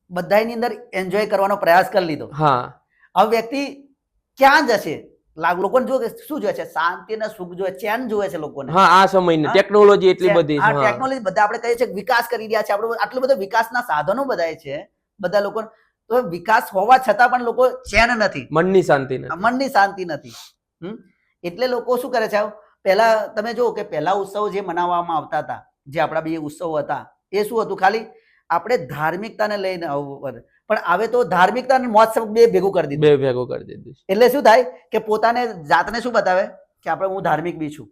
બધાની અંદર એન્જોય કરવાનો પ્રયાસ કરી લીધો. હા, હવે વ્યક્તિ ક્યાં જશે? લોકોને જો શું જોઈએ છે? શાંતિ અને સુખ જોઈએ, ચેન જોઈએ છે લોકોને. હા, આ સમયની ટેકનોલોજી એટલી બધી હા, ટેકનોલોજી બધા આપણે કહીએ છીએ વિકાસ કરી રહ્યા છે, આપણે આટલો બધો વિકાસના સાધનો બધાય છે બધા લોકો, તો વિકાસ હોવા છતાં પણ લોકો ચેન નથી, મનની શાંતિ નથી. મનની શાંતિ નથી. એટલે લોકો શું કરે છે? પહેલા તમે જુઓ કે પહેલા ઉત્સવ જે મનાવવામાં આવતા હતા, જે આપણા બે ઉત્સવો હતા, એ શું હતું? ખાલી આપણે ધાર્મિકતાને લઈને પણ હવે તો ધાર્મિકતા અને મહોત્સવ બે ભેગું કરી દીધું. બે ભેગું કરી દીધું. એટલે શું થાય કે પોતાને જાતને શું બતાવે કે આપણે હું ધાર્મિક બી છું,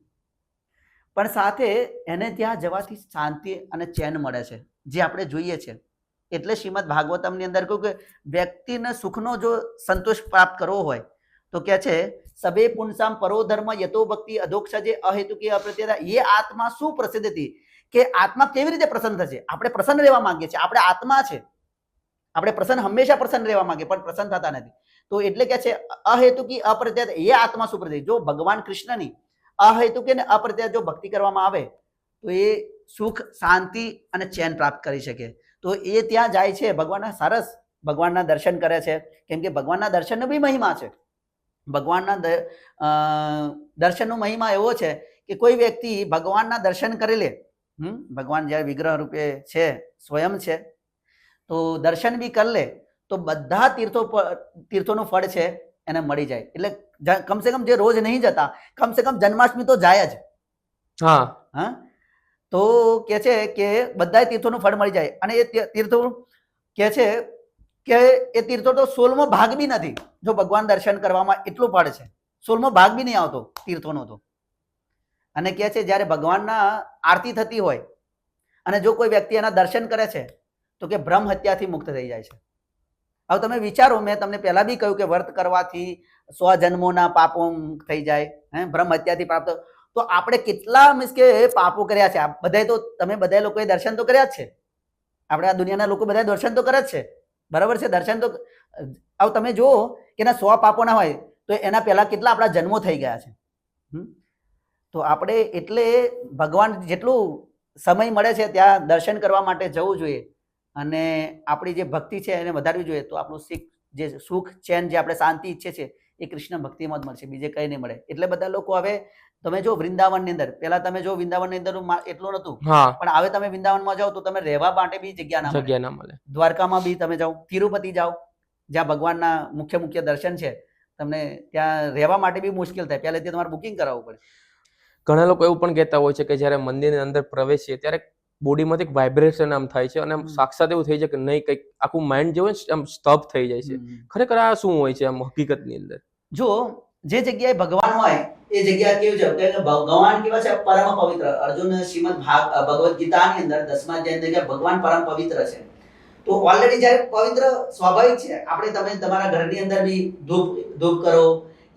પણ સાથે એને ત્યાં જવાથી શાંતિ અને ચેન મળે છે, જે આપણે જોઈએ છે. એટલે શ્રીમદ ભાગવતમની અંદર કહ્યું કે વ્યક્તિને સુખનો જો સંતોષ પ્રાપ્ત કરવો હોય તો કે છે સબે પુંસામ પરો ધર્મ યતો ભક્તિ અધોક્ષજે અહેતુકી અપ્રત્યતા ये આત્મા શું પ્રસિદ્ધ હતી કે આત્મા કેવી રીતે પ્રસન્ન થશે? આપણે પ્રસન્ન રહેવા માંગીએ છીએ, આપણે આત્મા છે, આપણે પ્રસન્ન હંમેશા પ્રસન્ન રહેવા માંગીએ પણ પ્રસન્ન થતા નથી. તો એટલે કે છે અહેતુકી અપ્રત્યતા એ આત્મા શું પ્રસિદ્ધ. જો ભગવાન કૃષ્ણની અહેતુકી અને અપ્રત્યતા જો ભક્તિ કરવામાં આવે તો એ સુખ, શાંતિ અને ચેન પ્રાપ્ત કરી શકે. તો એ ત્યાં જાય છે, ભગવાનના સરસ ભગવાનના દર્શન કરે છે, કેમ કે ભગવાનના દર્શનનો બી મહિમા છે. ભગવાનના દર્શનનો મહિમા એવો છે કે કોઈ વ્યક્તિ ભગવાનના દર્શન કરી લે, ભગવાન જ્યારે વિગ્રહ રૂપે છે, સ્વયં છે, તો દર્શન બી કરી લે તો બધા તીર્થોનું ફળ છે એને મળી જાય. એટલે કમસે કમ જે રોજ નહીં જતા, કમસે કમ જન્માષ્ટમી તો જાય જ. હા, તો કે છે કે બધા તીર્થોનું ફળ મળી જાય. અને એ તીર્થો કે છે કે એ તીર્થો તો 16મો ભાગ બી નથી. જો ભગવાન દર્શન કરવામાં એટલું ફળ છે, 16મો ભાગ બી નહીં આવતો તીર્થોનો તો. અને કે છે જ્યારે ભગવાનના આરતી થતી હોય અને જો કોઈ વ્યક્તિ એના દર્શન કરે છે તો કે બ્રહ્મ હત્યાથી મુક્ત થઈ જાય છે. હવે તમે વિચારો, મેં તમને પહેલા બી કહ્યું કે વ્રત કરવાથી 100 જન્મોના પાપો થઈ જાય, બ્રહ્મ હત્યાથી પ્રાપ્ત. તો આપણે કેટલા મીન્સ કે પાપો કર્યા છે. બધાય તો તમે બધા લોકોએ દર્શન તો કર્યા જ છે, આપણે આ દુનિયાના લોકો બધા દર્શન તો કરે જ છે, બરાબર છે? દર્શન તો હવે તમે જુઓ કે એના 100 પાપો ના હોય તો એના પહેલા કેટલા આપણા જન્મો થઈ ગયા છે. તો આપણે એટલે ભગવાન જેટલું સમય મળે છે ત્યાં દર્શન કરવા માટે જવું જોઈએ અને આપણી જે ભક્તિ છે એને વધારવી જોઈએ. તો આપણું જે સુખ, ચેન, જે આપણે શાંતિ ઈચ્છે છે એ કૃષ્ણ ભક્તિમાં જ મળશે, બીજે કંઈ નહીં મળે. એટલે બધા લોકો હવે તમે જો વૃંદાવનની અંદર, પહેલા તમે જો વૃંદાવનની અંદર એટલું નતું, પણ હવે તમે વૃંદાવનમાં જાઓ તો તમે રહેવા માટે બી જગ્યા ના મળે. દ્વારકામાં બી તમે જાઓ, તિરુપતિ જાઓ, જ્યાં ભગવાનના મુખ્ય દર્શન છે, તમને ત્યાં રહેવા માટે બી મુશ્કેલ થાય, પહેલેથી તમારે બુકિંગ કરાવવું પડે. ઘણા લોકો એવું પણ કહેતા હોય છે કે જ્યારે મંદિરની અંદર પ્રવેશીએ ત્યારે બોડીમાંથી એક વાઇબ્રેશન આમ થાય છે અને સાક્ષાત એવું થઈ જાય કે નહીં, કંઈક આખું માઇન્ડ જે હોય ને આમ સ્તબ્ધ થઈ જાય છે. ખરેખર આ શું હોય છે આમ હકીકતની અંદર? જો જે જગ્યાએ ભગવાન હોય એ જગ્યા કેવું છે કે ભગવાન કેવા છે? પરમ પવિત્ર. અર્જુન શ્રીમદ ભગવદ ગીતાની અંદર 10મા અધ્યાયની અંદર ભગવાન પરમ પવિત્ર છે. તો ઓલરેડી જ્યારે પવિત્ર સ્વાભાવિક છે, આપણે તમે તમારા ઘરની અંદર બી ધૂપ કરો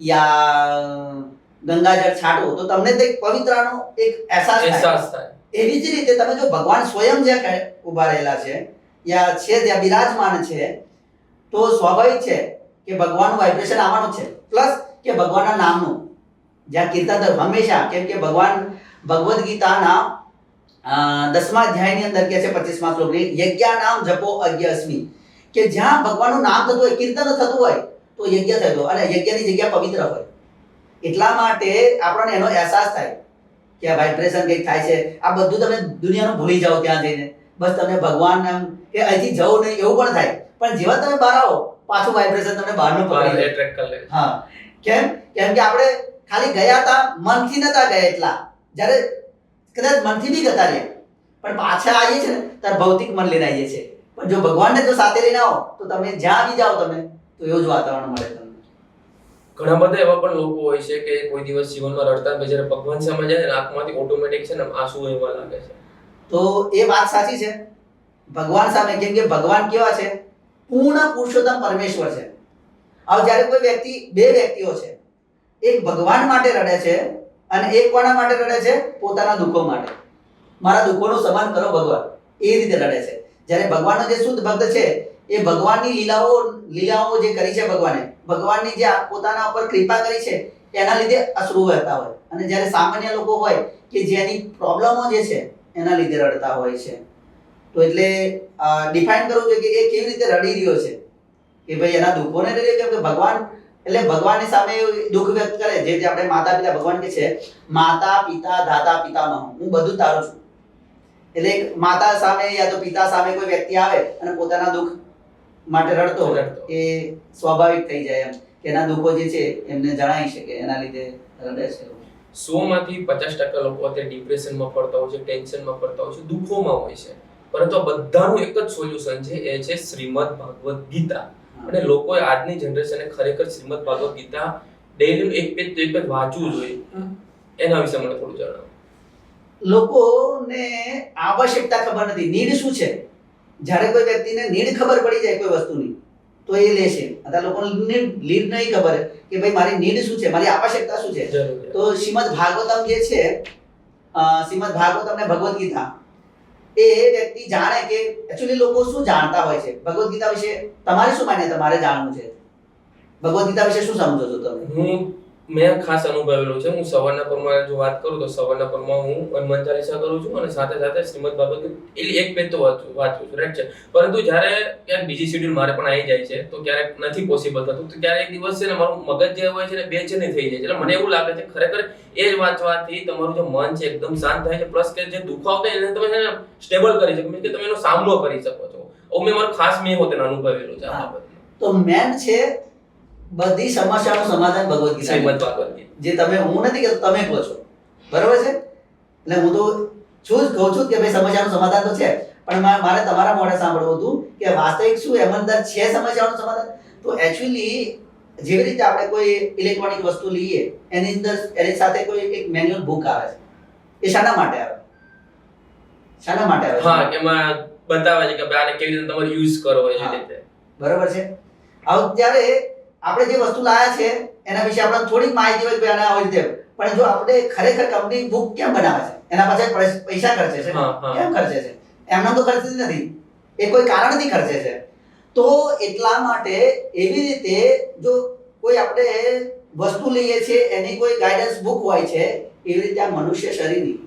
યા ગંગાજળ છાંટો તો તમને તો એક પવિત્રનો એક અહેસાસ થાય. એવી જ રીતે તમે જો ભગવાન સ્વયં જ્યાં ઉભા રહેલા છે યા છે ત્યાં બિરાજમાન છે, તો સ્વાભાવિક છે કે ભગવાનનું વાઇબ્રેશન આવવાનું છે. પ્લસ કે ભગવાનના નામનું જ્યાં કીર્તન હંમેશા, કેમ કે ભગવાન ભગવદ્ ગીતાના 10મા અધ્યાયની અંદર કે છે 25મા શ્લોક, યજ્ઞ નામ જપો અજ્ઞસ્મિ, કે જ્યાં ભગવાનનું નામ થતું હોય, કીર્તન થતું હોય તો યજ્ઞ થતો, અને યજ્ઞની જગ્યા પવિત્ર હોય. એટલા માટે આપણને એનો અહેસાસ થાય કે આ વાઇબ્રેશન કંઈક થાય છે. આ બધું તમે દુનિયાનું ભૂલી જાઓ ત્યાં જઈને, બસ તમે ભગવાન કે અહીંથી જવું નહીં એવું પણ થાય. પણ જેવા તમે બહાર આવો પાછું વાઇબ્રેશન તમને બહારનું પકડી લે. હા, કેમ કે આપણે ખાલી ગયા હતા, મનથી નતા ગયા એટલા, જ્યારે કદાચ મનથી બી જતા રહ્યા પણ પાછા આવીએ છીએ ને ત્યારે ભૌતિક મન લઈને આવીએ છીએ. પણ જો ભગવાનને જો સાથે લઈને આવો તો તમે જ્યાં બી જાઓ તમે તો એવું જ વાતાવરણ મળે તમને. ઘણા બધા એવા પણ લોકો હોય છે કે કોઈ દિવસ જીવનમાં રડતા પછી જ્યારે ભગવાન સામે જાય ને આંખમાંથી ઓટોમેટિક છે ને આંસુ એવા લાગે છે. તો એ વાત સાચી છે ભગવાન સામે, કેમ કે ભગવાન કેવા છે? પૂર્ણ પુરુષોત્તમ પરમેશ્વર છે. હવે જ્યારે કોઈ વ્યક્તિ, બે વ્યક્તિઓ છે, એક ભગવાન માટે રડે છે અને એક કોના માટે રડે છે? પોતાના દુઃખો માટે. મારા દુઃખોનું સમાન કરો ભગવાન, એ રીતે રડે છે. જ્યારે ભગવાનનો જે શુદ્ધ ભક્ત છે એ ભગવાનની લીલાઓ જે કરી છે ભગવાનની જે પોતાના ઉપર કૃપા કરી છે એના લીધે અશ્રુ વહેતા હોય, અને જ્યારે સામાન્ય લોકો હોય કે જેની પ્રોબ્લેમો જે છે એના લીધે રડતા હોય છે. તો એટલે ડિફાઇન કરવું જોઈએ કે એ કેવી રીતે રડી રહ્યો છે, કે ભાઈ એના દુઃખોને લીધે, કેમ કે ભગવાન એટલે ભગવાનની સામે દુઃખ વ્યક્ત કરે, જે આપણે માતા પિતા, ભગવાન કે છે માતા પિતા દાતા પિતામહ, હું બધું તારું છું. એટલે એક માતા સામે યા તો પિતા સામે કોઈ વ્યક્તિ આવે અને પોતાના દુઃખ માટે રડતો હોય, એ સ્વાભાવિક થઈ જાય એમ કે એના દુઃખો જે છે એમને જણાઈ શકે, એના લીધે રડે છે. 100% લોકો અત્યારે ડિપ્રેશનમાં પડતા હોય છે, ટેન્શનમાં પડતા હોય છે, દુઃખોમાં હોય છે, પરંતુ આ બધાનું એક જ સોલ્યુશન છે, એ છે શ્રીમદ ભાગવત ગીતા. અને લોકોએ આજની જનરેશને ખરેખર શ્રીમદ ભાગવત ગીતા ડેઈલી એક પેજ વાંચવું જોઈએ. એના વિશે મને થોડું જણાવો. લોકોને આવશ્યકતા ખબર નથી, નીડ શું છે. જ્યારે કોઈ વ્યક્તિને નીડ ખબર પડી જાય કોઈ વસ્તુની તો એ લે છે. અથવા લોકોને નીડ નહીં ખબર કે ભાઈ મારી નીડ શું છે, મારી આવશ્યકતા શું છે. તો શ્રીમદ ભાગવતમ જે છે, શ્રીમદ ભાગવતમ ને ભગવદ ગીતા, એ વ્યક્તિ જાણે કે એકચ્યુઅલી લોકો શું જાણતા હોય છે ભગવદ ગીતા વિશે. તમારી શું માન્યતા તમારે જાણવું છે? ભગવદ ગીતા વિશે શું સમજો છો તમે? મેં ખાસ અનુભવેલું છે. હું સવારના પરમાં જો વાત કરું તો સવારના પરમાં હું હનુમાન ચાલીસા કરું છું અને સાથે સાથે શ્રીમદ ભાગવત એટલે એક પેજ તો વાંચું છું, રાઈટ છે. પરંતુ જ્યારે ક્યાંક બીજી શેડ્યુલ મારે પણ આવી જાય છે તો ક્યારેક નથી પોસિબલ થતું, તો ત્યારે એક દિવસ છે ને મારું મગજ જે હોય છે ને બેચેની થઈ જાય છે. એટલે મને એવું લાગે છે ખરેખર એ જ વાંચવાથી તમારું જે મન છે એકદમ શાંત થાય છે, પ્લસ કે જે દુઃખ આવતા એને તમે છે ને સ્ટેબલ કરી શકો, મીન્સ કે તમે એનો સામનો કરી શકો છો. મેં મારું ખાસ મેં હોતે અનુભવેલું છે આ બાબતમાં. તો મેન છે બધી સમસ્યાનું સમાધાન ભગવદ ગીતા. શ્રીમદ ભાગવત ગીતા જે તમે, હું નથી કહેતો, તમે કહો છો, બરોબર છે. એટલે હું તો છું જ કહું છું કે ભાઈ સમસ્યાનું સમાધાન તો છે, પણ મારે તમારા મોઢે સાંભળવું હતું કે વાસ્તવિક શું એમ અંદર છે સમસ્યાનું સમાધાન. તો એકચ્યુઅલી જેવી રીતે આપણે કોઈ ઇલેક્ટ્રોનિક વસ્તુ લઈએ એની અંદર એની સાથે કોઈ એક મેન્યુઅલ બુક આવે છે, એ શાના માટે આવે? શાના માટે આવે? હા, એમાં બતાવે છે કે આને કેવી રીતે તમારે યુઝ કરવો એ રીતે. બરોબર છે. હવે ત્યારે આપણે જે વસ્તુ લાયા છે એના વિશે આપણને થોડીક માહિતી હોય કે આને આવી રીતે, પણ જો આપણે ખરેખર કંપની બુક કેમ બનાવે છે, એના પાછળ પૈસા ખર્ચે છે, કેમ ખર્ચે છે? એમના તો ખર્ચતી નથી, એ કોઈ કારણથી ખર્ચે છે. તો એટલા માટે એવી રીતે જો કોઈ આપણે વસ્તુ લઈએ છીએ એની કોઈ ગાઈડન્સ બુક હોય છે, એવી રીતે આ મનુષ્ય શરીરની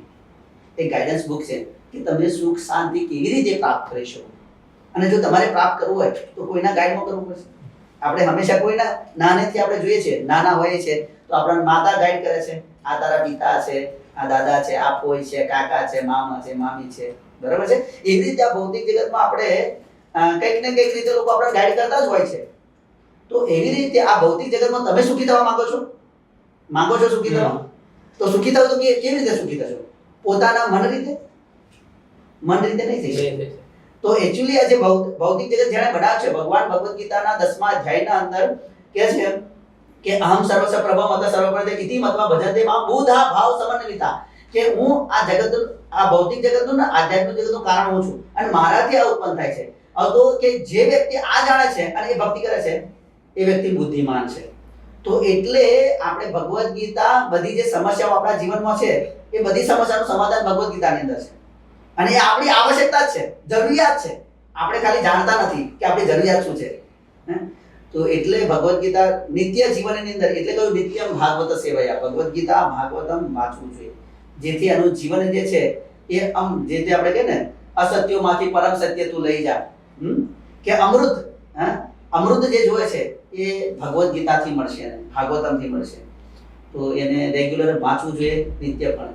એક ગાઈડન્સ બુક છે કે તમે સુખ શાંતિ કેવી રીતે પ્રાપ્ત કરી શકો. અને જો તમારે પ્રાપ્ત કરવું હોય તો કોઈના ગાઈડમાં કરવું પડશે. આપણે હંમેશા કોઈના નાનેથી આપણે જોઈએ છે, નાના હોઈએ છે તો આપણને માતા ગાઈડ કરે છે, આ તારા પિતા છે, આ દાદા છે, આ ફોઈ છે, કાકા છે, મામા છે, મામી છે, બરાબર છે. એવી રીતે આ ભૌતિક જગતમાં આપણે કંઈક ને કંઈક રીતે લોકો આપણે ગાઈડ કરતા જ હોય છે. તો એવી રીતે આ ભૌતિક જગતમાં તમે સુખી થવા માંગો છો? માંગો છો સુખી થવા? તો સુખી થાવ તો કેવી રીતે સુખી થશો? પોતાના મન રીતે? મન રીતે નહીં થઈ શકે. તો એકચ્યુઅલી આ જે ભૌતિક જગત જેણે બનાવ્યું છે, ભગવાન ભગવદ ગીતાના 10મા અધ્યાયના અંદર કહે છે કે અહમ સર્વસ્વ પ્રભવ મત સર્વપ્રદે ઇતિ મત્વા ભજન્તે મામ બુધા ભાવ સમન્વિતા, કે હું આ જગત, આ ભૌતિક જગતનું ને આધ્યાત્મિક જગતનું કારણ હું છું અને મારાથી આ ઉત્પન્ન થાય છે. હવે તો કે જે વ્યક્તિ આ જાણે છે અને એ ભક્તિ કરે છે એ વ્યક્તિ બુદ્ધિમાન છે. તો એટલે આપણે ભગવદ ગીતા, બધી જે સમસ્યાઓ આપણા જીવનમાં છે એ બધી સમસ્યાનું સમાધાન ભગવદ ગીતાની અંદર છે. અને એ આપણી આવશ્યકતા જ છે, જરૂરિયાત છે. આપણે ખાલી જાણતા નથી કે આપણી જરૂરિયાત શું છે. તો એટલે ભગવદ ગીતા નિત્ય જીવનની અંદર, એટલે કહ્યું નિત્યમ ભાગવત સેવયા, ભગવદ ગીતા ભાગવતમ વાંચવું જોઈએ, જેથી એનું જીવન જે છે એ જે આપણે કહે ને અસત્યોમાંથી પરમ સત્ય તું લઈ જા, કે અમૃત, અમૃત જે જોવે છે એ ભગવદ ગીતાથી મળશે, ભાગવતમથી મળશે. તો એને રેગ્યુલર વાંચવું જોઈએ નિત્યપણે.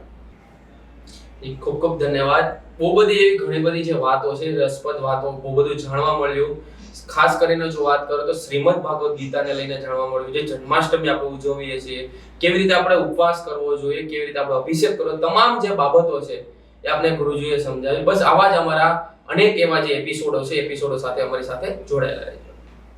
ખૂબ ખૂબ ધન્યવાદ. બહુ બધી એવી ઘણી બધી જે વાતો છે, રસપ્રદ વાતો, બહુ બધું જાણવા મળ્યું. ખાસ કરીને જો વાત કરો તો શ્રીમદ ભાગવત ગીતાને લઈને જાણવા મળ્યું. જે જન્માષ્ટમી આપણે ઉજવીએ છીએ, કેવી રીતે આપણે ઉપવાસ કરવો જોઈએ, કેવી રીતે આપણે અભિષેક કરવો, તમામ જે બાબતો છે એ આપણે ગુરુજીએ સમજાવી. બસ આવા જ અમારા અનેક એવા જે એપિસોડો છે, એપિસોડો સાથે અમારી સાથે જોડાયેલા રહેજો.